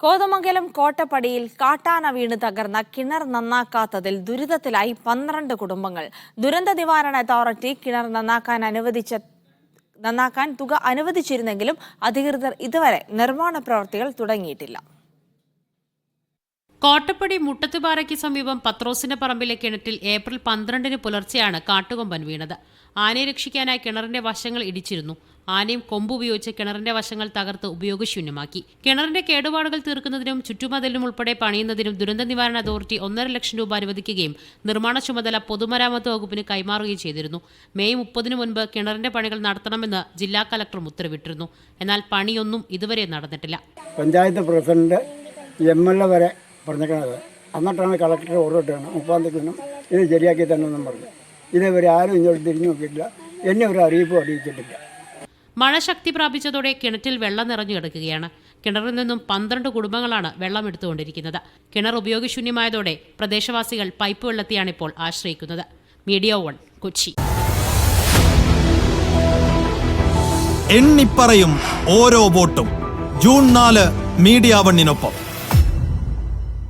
കോതമംഗലം കോട്ടപ്പടിയിൽ കാട്ടാന വീണ് തകർന്ന കിണർ നന്നാക്കാത്തതിൽ ദുരിതത്തിലായി 12 കുടുംബങ്ങൾ. ദുരന്ത നിവാരണ അതോറിറ്റി കിണർ നന്നാക്കാൻ തുക അനുവദിച്ചിരുന്നെങ്കിലും അധികൃതർ ഇതുവരെ നിർമ്മാണ പ്രവൃത്തികൾ തുടങ്ങിയിട്ടില്ല. കോട്ടപ്പടി മുട്ടത്തുപാറയ്ക്ക് സമീപം പത്രോസിന്റെ പറമ്പിലെ കിണറ്റിൽ ഏപ്രിൽ 12-ന് പുലർച്ചെയാണ് കാട്ടുകൊമ്പൻ വീണത്. ആനയെ രക്ഷിക്കാനായി കിണറിന്റെ വശങ്ങൾ ഇടിച്ചിരുന്നു. ആനയും കൊമ്പുപയോഗിച്ച് കിണറിന്റെ വശങ്ങൾ തകർത്ത് ഉപയോഗശൂന്യമാക്കി. കിണറിന്റെ കേടുപാടുകൾ തീർക്കുന്നതിനും ചുറ്റുമതിലും ഉൾപ്പെടെ പണിയുന്നതിനും ദുരന്ത നിവാരണ അതോറിറ്റി 1.5 ലക്ഷം രൂപ അനുവദിക്കുകയും നിർമ്മാണ ചുമതല പൊതുമരാമത്ത് വകുപ്പിന് കൈമാറുകയും ചെയ്തിരുന്നു. മെയ് 30-ന് മുൻപ് കിണറിന്റെ പണികൾ നടത്തണമെന്ന് ജില്ലാ കലക്ടറും ഉത്തരവിട്ടിരുന്നു. എന്നാൽ പണിയൊന്നും ഇതുവരെ നടന്നിട്ടില്ല. പഞ്ചായത്ത് പ്രസിഡന്റ് MLA വരെ പറഞ്ഞേക്കണത്. എന്നിട്ടാണ് കളക്ടർ ഓർഡർ ഇട്ടാണ് 30-നും ഇത് ശരിയാക്കി തന്നെന്നും പറഞ്ഞു. ഇതേവരെ ആരും ഇങ്ങോട്ട് തിരിഞ്ഞു നോക്കിയിട്ടില്ല. എന്നെ ഒരു അറിയിപ്പും അറിയിച്ചിട്ടില്ല. മഴ ശക്തി പ്രാപിച്ചതോടെ കിണറ്റിൽ വെള്ളം നിറഞ്ഞു കിടക്കുകയാണ്. കിണറിൽ നിന്നും 12 കുടുംബങ്ങളാണ് വെള്ളം എടുത്തുകൊണ്ടിരിക്കുന്നത്. കിണർ ഉപയോഗശൂന്യമായതോടെ പ്രദേശവാസികൾ പൈപ്പ് വെള്ളത്തെയാണിപ്പോൾ ആശ്രയിക്കുന്നത്. മീഡിയ 1 കൊച്ചി. എണ്ണിപ്പറയും ഓരോ വോട്ടും. June 4 media 1-നൊപ്പം.